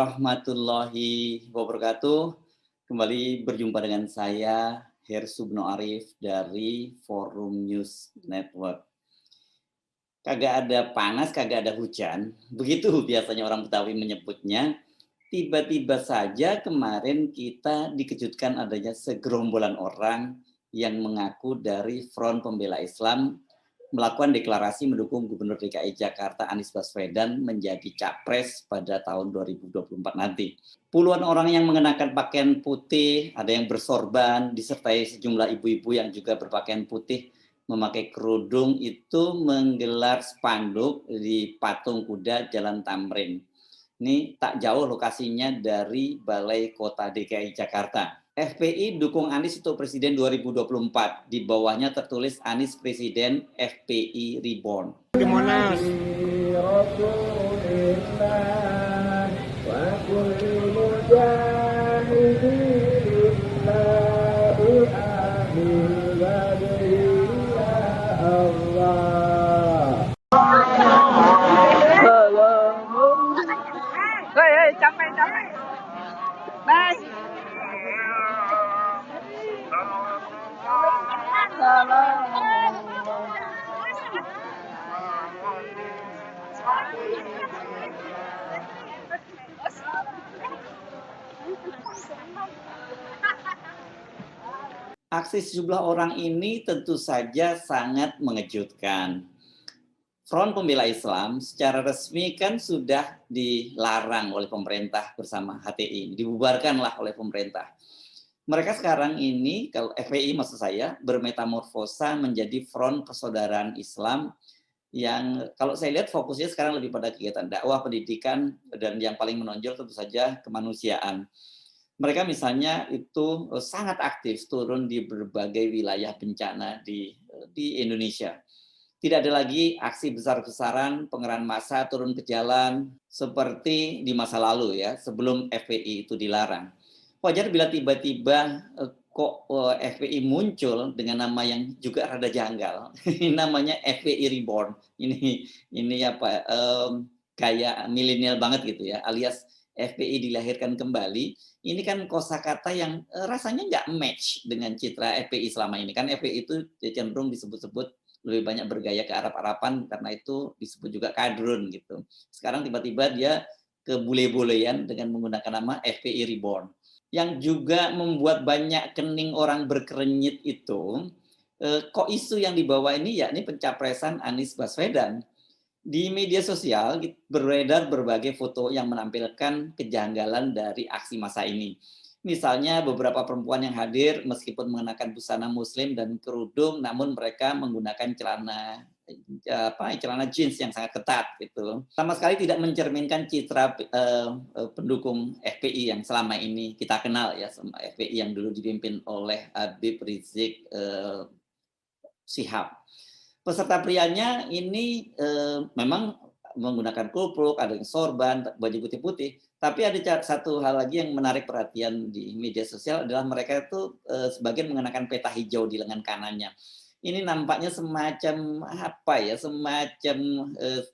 warahmatullahi wabarakatuh. Kembali berjumpa dengan saya, Her Subno Arif dari Forum News Network. Kagak ada panas, kagak ada hujan, begitu biasanya orang Betawi menyebutnya. Tiba-tiba saja kemarin kita dikejutkan adanya segerombolan orang yang mengaku dari Front Pembela Islam melakukan deklarasi mendukung Gubernur DKI Jakarta Anies Baswedan menjadi capres pada tahun 2024 nanti. Puluhan orang yang mengenakan pakaian putih, ada yang bersorban, disertai sejumlah ibu-ibu yang juga berpakaian putih, memakai kerudung itu menggelar spanduk di patung kuda Jalan Tamrin. Ini tak jauh lokasinya dari Balai Kota DKI Jakarta. FPI dukung Anies untuk Presiden 2024. Di bawahnya tertulis Anies Presiden FPI Reborn. Di Monas. Capek. Bye. Aksi sejumlah orang ini tentu saja sangat mengejutkan. Front Pembela Islam secara resmi kan sudah dilarang oleh pemerintah bersama HTI, dibubarkanlah oleh pemerintah. Mereka sekarang ini, kalau FPI maksud saya, bermetamorfosa menjadi Front Persaudaraan Islam yang kalau saya lihat fokusnya sekarang lebih pada kegiatan dakwah, pendidikan, dan yang paling menonjol tentu saja kemanusiaan. Mereka misalnya itu sangat aktif turun di berbagai wilayah bencana di Indonesia. Tidak ada lagi aksi besar-besaran, pengerahan massa turun ke jalan seperti di masa lalu ya, sebelum FPI itu dilarang. Wajar bila tiba-tiba kok FPI muncul dengan nama yang juga rada janggal. Namanya FPI Reborn. Ini apa? Kayak milenial banget gitu ya, alias FPI dilahirkan kembali. Ini kan kosakata yang rasanya nggak match dengan citra FPI selama ini. Kan FPI itu cenderung disebut-sebut lebih banyak bergaya ke Arab-Araban, karena itu disebut juga kadrun gitu. Sekarang tiba-tiba dia ke bule-bulean dengan menggunakan nama FPI Reborn. Yang juga membuat banyak kening orang berkerenyit itu, kok isu yang dibawa ini yakni pencapresan Anies Baswedan. Di media sosial beredar berbagai foto yang menampilkan kejanggalan dari aksi massa ini. Misalnya beberapa perempuan yang hadir meskipun mengenakan busana muslim dan kerudung, namun mereka menggunakan celana jeans yang sangat ketat gitu. Sama sekali tidak mencerminkan citra pendukung FPI yang selama ini kita kenal ya, FPI yang dulu dipimpin oleh Habib Rizik Syihab. Peserta prianya ini memang menggunakan kupluk, ada yang sorban, baju putih-putih. Tapi ada satu hal lagi yang menarik perhatian di media sosial adalah mereka itu sebagian mengenakan peta hijau di lengan kanannya. Ini nampaknya semacam apa ya, semacam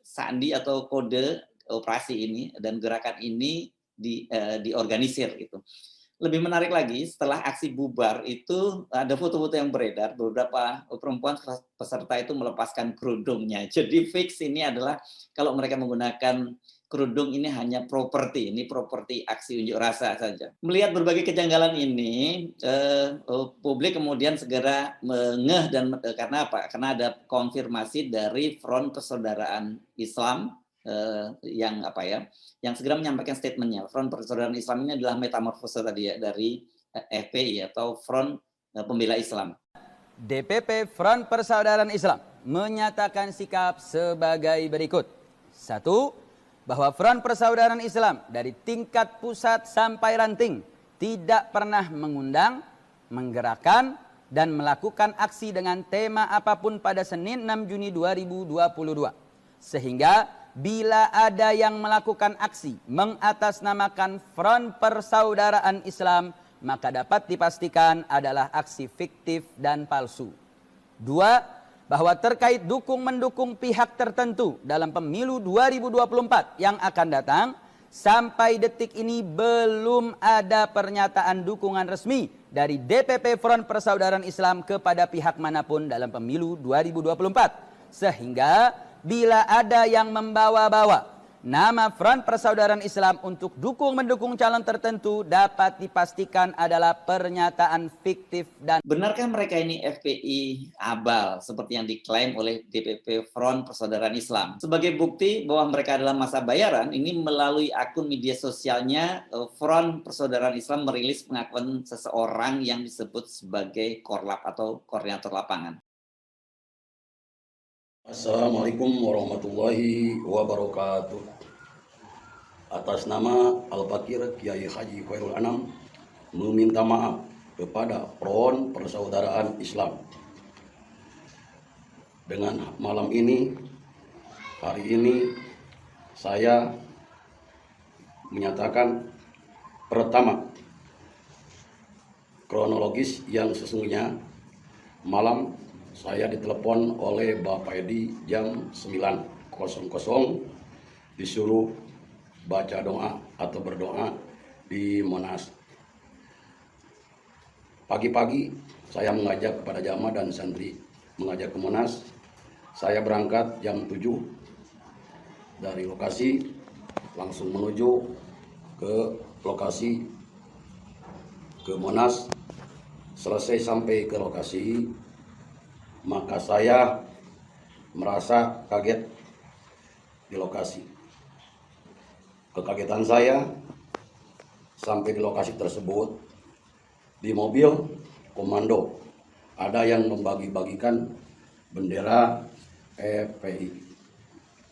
sandi atau kode operasi ini, dan gerakan ini diorganisir gitu. Lebih menarik lagi, setelah aksi bubar itu ada foto-foto yang beredar, beberapa perempuan peserta itu melepaskan kerudungnya. Jadi fix ini adalah kalau mereka menggunakan kerudung ini hanya properti, ini properti aksi unjuk rasa saja. Melihat berbagai kejanggalan ini, publik kemudian segera mengeh dan karena apa? Karena ada konfirmasi dari Front Persaudaraan Islam yang segera menyampaikan statementnya. Front Persaudaraan Islam ini adalah metamorfosa tadi ya dari FPI atau Front Pembela Islam. DPP Front Persaudaraan Islam menyatakan sikap sebagai berikut. 1. Bahwa Front Persaudaraan Islam dari tingkat pusat sampai ranting tidak pernah mengundang, menggerakkan, dan melakukan aksi dengan tema apapun pada Senin 6 Juni 2022. Sehingga bila ada yang melakukan aksi mengatasnamakan Front Persaudaraan Islam, maka dapat dipastikan adalah aksi fiktif dan palsu. 2. Bahwa terkait dukung-mendukung pihak tertentu dalam pemilu 2024 yang akan datang, sampai detik ini belum ada pernyataan dukungan resmi dari DPP Front Persaudaraan Islam kepada pihak manapun dalam pemilu 2024. Sehingga bila ada yang membawa-bawa nama Front Persaudaraan Islam untuk mendukung calon tertentu, dapat dipastikan adalah pernyataan fiktif dan benarkah mereka ini FPI abal seperti yang diklaim oleh DPP Front Persaudaraan Islam? Sebagai bukti bahwa mereka adalah massa bayaran, ini melalui akun media sosialnya Front Persaudaraan Islam merilis pengakuan seseorang yang disebut sebagai korlap atau koordinator lapangan. Assalamualaikum warahmatullahi wabarakatuh. Atas nama Al-Fakir Kiai Haji Khairul Anam meminta maaf kepada Front Persaudaraan Islam. Dengan malam ini, hari ini saya menyatakan pertama, kronologis yang sesungguhnya malam saya ditelepon oleh Bapak Edi jam 9.00 disuruh baca doa atau berdoa di Monas. Pagi-pagi saya mengajak kepada jamaah dan santri mengajak ke Monas. Saya berangkat jam 7 dari lokasi langsung menuju ke lokasi ke Monas. Selesai sampai ke lokasi, maka saya merasa kaget di lokasi. Kekagetan saya sampai di lokasi tersebut, di mobil komando ada yang membagi-bagikan bendera FPI.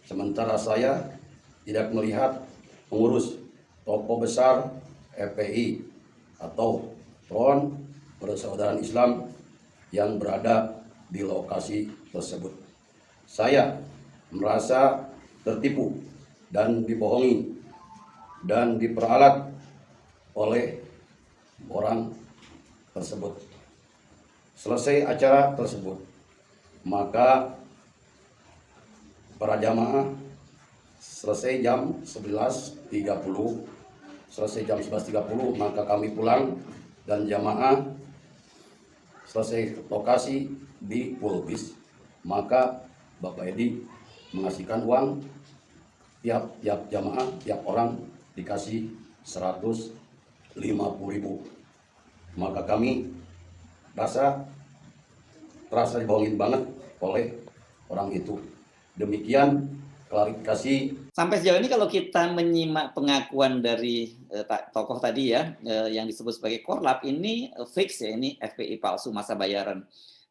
Sementara saya tidak melihat pengurus tokoh besar FPI atau Front Persaudaraan Islam yang berada di lokasi tersebut. Saya merasa tertipu dan dibohongi dan diperalat oleh orang tersebut. Selesai acara tersebut, maka para jamaah selesai jam 11.30, maka kami pulang dan jamaah selesai lokasi di Pulbis, maka Bapak Edi mengasihkan uang tiap jamaah, tiap orang dikasih 150.000. Maka kami terasa dibohongin banget oleh orang itu. Demikian klarifikasi. Sampai sejauh ini kalau kita menyimak pengakuan dari tokoh tadi ya, yang disebut sebagai korlap, ini fix ya, ini FPI palsu, massa bayaran.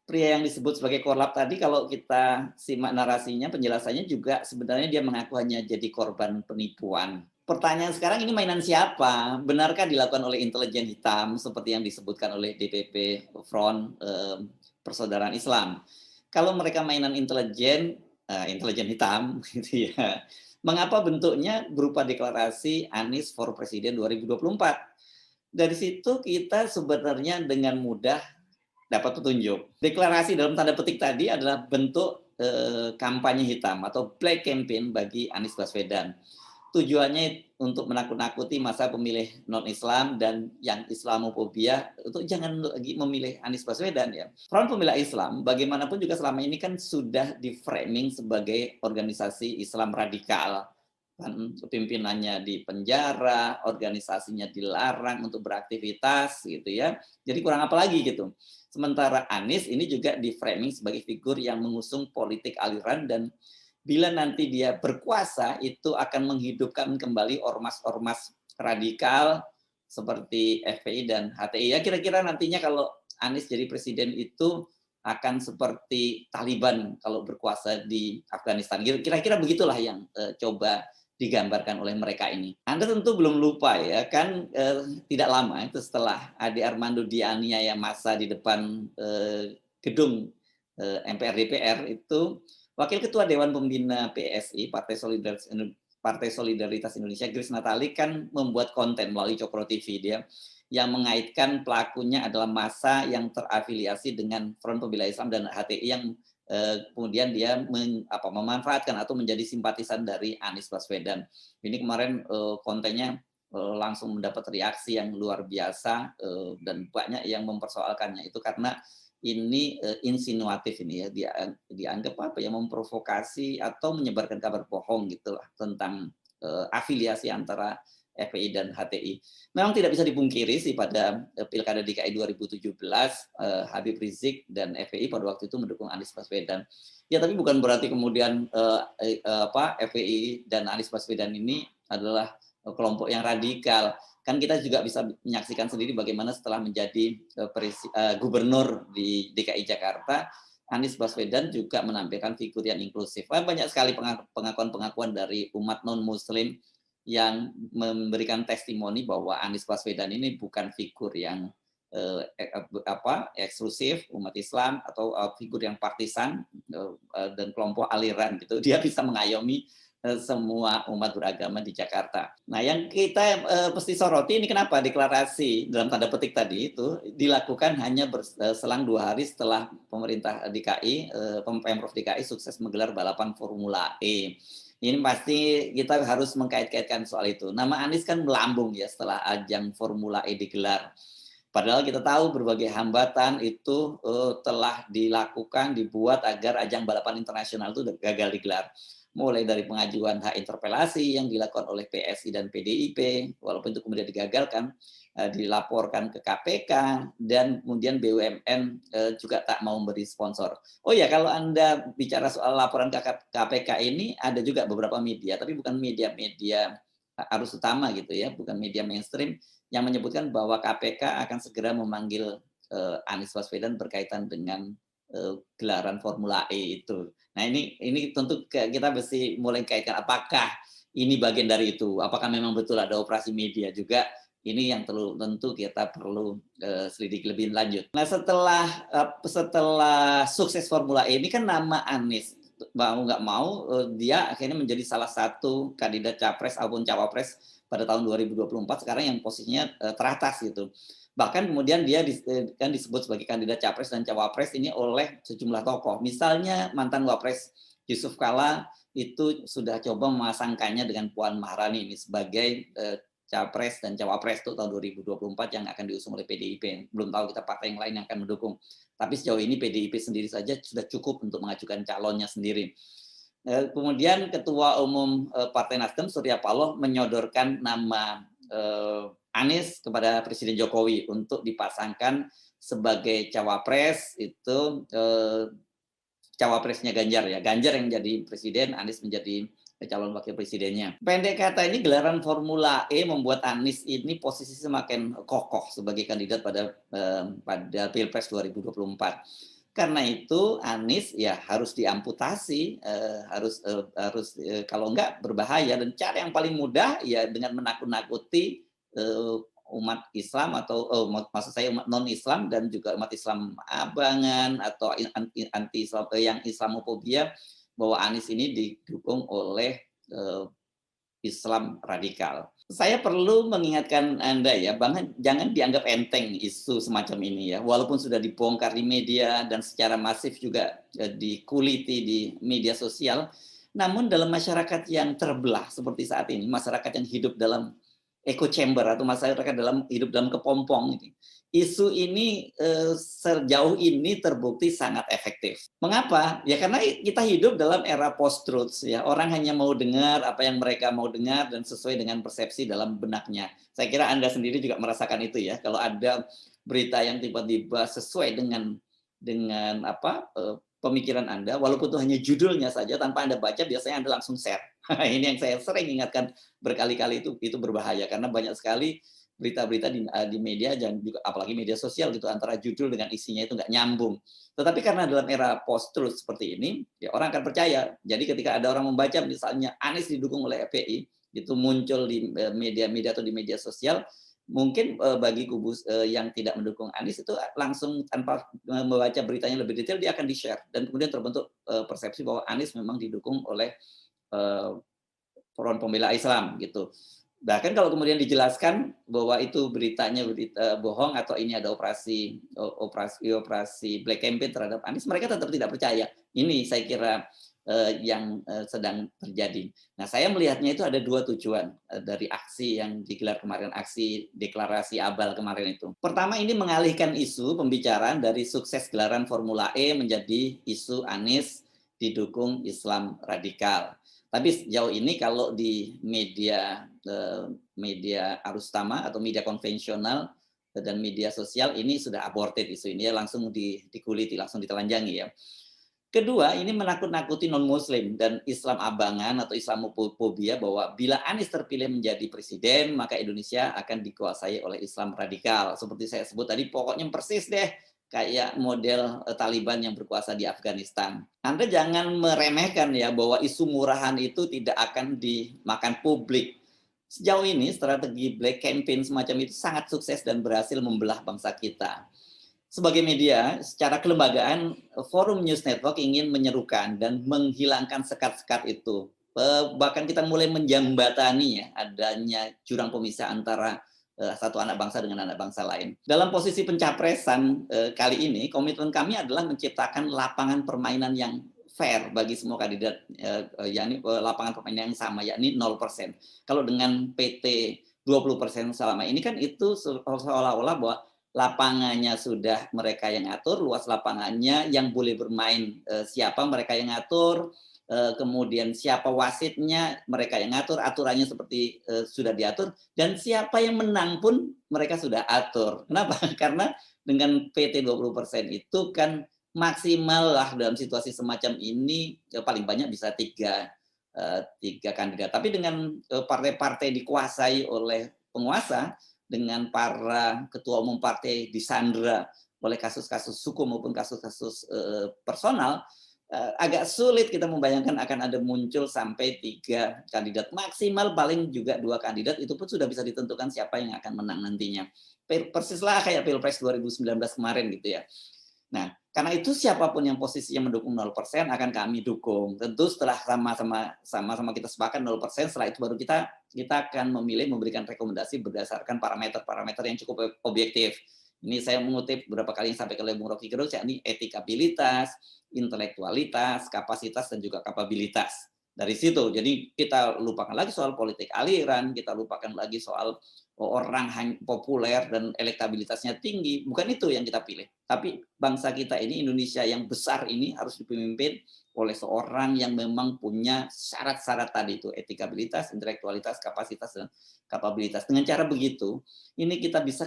Pria yang disebut sebagai korlap tadi, kalau kita simak narasinya, penjelasannya juga sebenarnya dia mengaku hanya jadi korban penipuan. Pertanyaan sekarang, ini mainan siapa? Benarkah dilakukan oleh intelijen hitam seperti yang disebutkan oleh DPP Front Persaudaraan Islam? Kalau mereka mainan intelijen hitam gitu ya, mengapa bentuknya berupa deklarasi Anies for Presiden 2024? Dari situ kita sebenarnya dengan mudah dapat petunjuk. Deklarasi dalam tanda petik tadi adalah bentuk kampanye hitam atau black campaign bagi Anies Baswedan. Tujuannya untuk menakut-nakuti masa pemilih non-Islam dan yang Islamofobia untuk jangan lagi memilih Anies Baswedan ya. Front Pembela Islam bagaimanapun juga selama ini kan sudah di-framing sebagai organisasi Islam radikal. Kan pimpinannya di penjara, organisasinya dilarang untuk beraktivitas gitu ya. Jadi kurang apa lagi gitu. Sementara Anies ini juga di-framing sebagai figur yang mengusung politik aliran dan bila nanti dia berkuasa itu akan menghidupkan kembali ormas-ormas radikal seperti FPI dan HTI. Ya kira-kira nantinya kalau Anies jadi presiden itu akan seperti Taliban kalau berkuasa di Afghanistan. Kira-kira begitulah yang coba digambarkan oleh mereka ini. Anda tentu belum lupa ya, kan tidak lama itu setelah Ade Armando dianiaya massa di depan gedung MPR DPR itu, Wakil Ketua Dewan Pembina PSI, Partai Solidaritas Indonesia, Grace Natali kan membuat konten melalui Cokro TV. Dia yang mengaitkan pelakunya adalah massa yang terafiliasi dengan Front Pembela Islam dan HTI yang kemudian dia memanfaatkan atau menjadi simpatisan dari Anies Baswedan. Ini kemarin kontennya langsung mendapat reaksi yang luar biasa dan banyak yang mempersoalkannya itu karena ini insinuatif ini ya, dianggap apa ya, memprovokasi atau menyebarkan kabar bohong gitulah tentang afiliasi antara FPI dan HTI. Memang tidak bisa dipungkiri sih pada Pilkada DKI 2017 Habib Rizik dan FPI pada waktu itu mendukung Anies Baswedan. Ya tapi bukan berarti kemudian FPI dan Anies Baswedan ini adalah kelompok yang radikal. Kan kita juga bisa menyaksikan sendiri bagaimana setelah menjadi gubernur di DKI Jakarta, Anies Baswedan juga menampilkan figur yang inklusif. Banyak sekali pengakuan-pengakuan dari umat non-Muslim yang memberikan testimoni bahwa Anies Baswedan ini bukan figur yang eksklusif umat Islam atau figur yang partisan dan kelompok aliran gitu. Dia bisa mengayomi semua umat beragama di Jakarta. Nah, yang kita mesti soroti ini kenapa deklarasi dalam tanda petik tadi itu dilakukan hanya selang 2 hari setelah pemerintah DKI, Pemprov DKI sukses menggelar balapan Formula E. Ini pasti kita harus mengkait-kaitkan soal itu. Nama Anies kan melambung ya setelah ajang Formula E digelar. Padahal kita tahu berbagai hambatan itu telah dilakukan, dibuat agar ajang balapan internasional itu gagal digelar. Mulai dari pengajuan hak interpelasi yang dilakukan oleh PSI dan PDIP, walaupun itu kemudian digagalkan, dilaporkan ke KPK, dan kemudian BUMN juga tak mau memberi sponsor. Oh ya, kalau Anda bicara soal laporan ke KPK ini, ada juga beberapa media, tapi bukan media-media arus utama gitu ya, bukan media mainstream, yang menyebutkan bahwa KPK akan segera memanggil Anies Baswedan berkaitan dengan gelaran Formula E itu. Nah ini tentu kita mesti mulai kaitkan apakah ini bagian dari itu, apakah memang betul ada operasi media juga. Ini yang tentu kita perlu selidiki lebih lanjut. Nah setelah sukses Formula E ini kan nama Anies mau nggak mau dia akhirnya menjadi salah satu kandidat capres ataupun cawapres pada tahun 2024 sekarang yang posisinya teratas gitu. Bahkan kemudian dia kan disebut sebagai kandidat capres dan cawapres ini oleh sejumlah tokoh. Misalnya mantan Wapres Yusuf Kala itu sudah coba memasangkannya dengan Puan Maharani ini sebagai capres dan cawapres itu tahun 2024 yang akan diusung oleh PDIP. Belum tahu kita partai yang lain yang akan mendukung. Tapi sejauh ini PDIP sendiri saja sudah cukup untuk mengajukan calonnya sendiri. Kemudian Ketua Umum Partai Nasdem Surya Paloh menyodorkan nama Anies kepada Presiden Jokowi untuk dipasangkan sebagai cawapres itu cawapresnya Ganjar ya. Ganjar yang menjadi presiden, Anies menjadi calon wakil presidennya. Pendek kata ini gelaran Formula E membuat Anies ini posisi semakin kokoh sebagai kandidat pada Pilpres 2024. Karena itu Anies ya harus diamputasi, harus kalau enggak berbahaya, dan cara yang paling mudah ya dengan menakut-nakuti umat Islam atau maksud saya umat non Islam dan juga umat Islam abangan atau anti Islam yang Islamofobia, bahwa Anies ini didukung oleh Islam radikal. Saya perlu mengingatkan Anda ya, jangan dianggap enteng isu semacam ini ya. Walaupun sudah dibongkar di media dan secara masif juga dikuliti di media sosial, namun dalam masyarakat yang terbelah seperti saat ini, masyarakat yang hidup dalam echo chamber atau masyarakat hidup dalam kepompong ini, isu ini sejauh ini terbukti sangat efektif. Mengapa? Ya karena kita hidup dalam era post-truth ya. Orang hanya mau dengar apa yang mereka mau dengar dan sesuai dengan persepsi dalam benaknya. Saya kira Anda sendiri juga merasakan itu ya. Kalau ada berita yang tiba-tiba sesuai dengan pemikiran Anda, walaupun itu hanya judulnya saja, tanpa Anda baca biasanya Anda langsung share. Ini yang saya sering ingatkan berkali-kali, itu berbahaya karena banyak sekali berita-berita di media dan juga apalagi media sosial gitu, antara judul dengan isinya itu nggak nyambung. Tetapi karena dalam era post-truth seperti ini, ya orang akan percaya. Jadi ketika ada orang membaca misalnya Anies didukung oleh FPI, itu muncul di media-media atau di media sosial, mungkin bagi kubu yang tidak mendukung Anies itu langsung tanpa membaca beritanya lebih detail dia akan di-share dan kemudian terbentuk persepsi bahwa Anies memang didukung oleh Front Pembela Islam gitu. Bahkan kalau kemudian dijelaskan bahwa itu beritanya berita bohong atau ini ada operasi black campaign terhadap Anies, mereka tetap tidak percaya. Ini saya kira yang sedang terjadi. Nah, saya melihatnya itu ada dua tujuan dari aksi yang digelar kemarin, aksi deklarasi abal kemarin itu. Pertama, ini mengalihkan isu pembicaraan dari sukses gelaran Formula E menjadi isu Anies didukung Islam radikal. Tapi sejauh ini kalau di media arus utama atau media konvensional dan media sosial ini sudah aborted isu ini, ya langsung dikuliti, langsung ditelanjangi ya. Kedua, ini menakut-nakuti non-Muslim dan Islam abangan atau Islamofobia bahwa bila Anies terpilih menjadi presiden, maka Indonesia akan dikuasai oleh Islam radikal. Seperti saya sebut tadi, pokoknya persis deh kayak model Taliban yang berkuasa di Afghanistan. Anda jangan meremehkan ya bahwa isu murahan itu tidak akan dimakan publik. Sejauh ini strategi black campaign semacam itu sangat sukses dan berhasil membelah bangsa kita. Sebagai media, secara kelembagaan, Forum News Network ingin menyerukan dan menghilangkan sekat-sekat itu. Bahkan kita mulai menjembatani ya, adanya jurang pemisah antara satu anak bangsa dengan anak bangsa lain. Dalam posisi pencapresan kali ini, komitmen kami adalah menciptakan lapangan permainan yang fair bagi semua kandidat, yakni lapangan permainan yang sama, yakni 0%. Kalau dengan PT 20% selama ini kan itu seolah-olah bahwa lapangannya sudah mereka yang atur, luas lapangannya, yang boleh bermain siapa mereka yang atur, kemudian siapa wasitnya mereka yang atur, aturannya seperti sudah diatur, dan siapa yang menang pun mereka sudah atur. Kenapa? Karena dengan PT 20% itu kan maksimal lah dalam situasi semacam ini paling banyak bisa tiga kandidat. Tapi dengan partai-partai dikuasai oleh penguasa, dengan para ketua umum partai disandra oleh kasus-kasus hukum maupun kasus-kasus personal, agak sulit kita membayangkan akan ada muncul sampai 3 kandidat, maksimal paling juga 2 kandidat, itu pun sudah bisa ditentukan siapa yang akan menang nantinya. Persislah kayak Pilpres 2019 kemarin gitu ya. Nah, karena itu siapapun yang posisinya mendukung 0% akan kami dukung. Tentu setelah sama-sama kita sepakat 0%, setelah itu baru kita akan memilih memberikan rekomendasi berdasarkan parameter-parameter yang cukup objektif. Ini saya mengutip beberapa kali yang sampai oleh Bung Rocky Gerung, yakni etikabilitas, intelektualitas, kapasitas, dan juga kapabilitas. Dari situ, jadi kita lupakan lagi soal politik aliran, kita lupakan lagi soal orang populer dan elektabilitasnya tinggi, bukan itu yang kita pilih. Tapi bangsa kita ini, Indonesia yang besar ini harus dipimpin oleh seorang yang memang punya syarat-syarat tadi itu, etikabilitas, intelektualitas, kapasitas, dan kapabilitas. Dengan cara begitu, ini kita bisa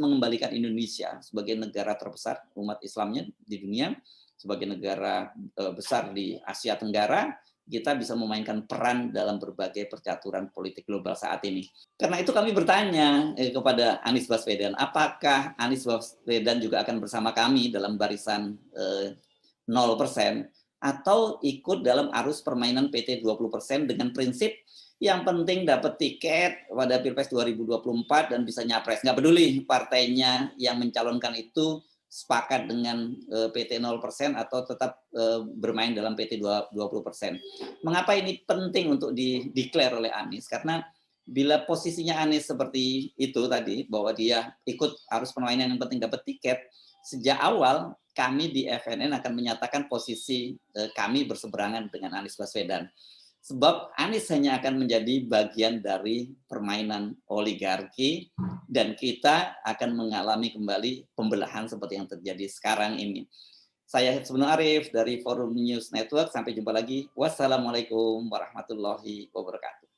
mengembalikan Indonesia sebagai negara terbesar umat Islamnya di dunia, sebagai negara besar di Asia Tenggara, kita bisa memainkan peran dalam berbagai percaturan politik global saat ini. Karena itu kami bertanya kepada Anies Baswedan, apakah Anies Baswedan juga akan bersama kami dalam barisan 0% atau ikut dalam arus permainan PT 20% dengan prinsip yang penting dapat tiket pada Pilpres 2024 dan bisa nyapres. Nggak peduli partainya yang mencalonkan itu sepakat dengan PT 0% atau tetap bermain dalam PT 20%. Mengapa ini penting untuk dideklar oleh Anies? Karena bila posisinya Anies seperti itu tadi, bahwa dia ikut arus permainan yang penting dapat tiket, sejak awal kami di FNN akan menyatakan posisi kami berseberangan dengan Anies Baswedan. Sebab Anies hanya akan menjadi bagian dari permainan oligarki dan kita akan mengalami kembali pembelahan seperti yang terjadi sekarang ini. Saya Hitsbun Arif dari Forum News Network. Sampai jumpa lagi. Wassalamualaikum warahmatullahi wabarakatuh.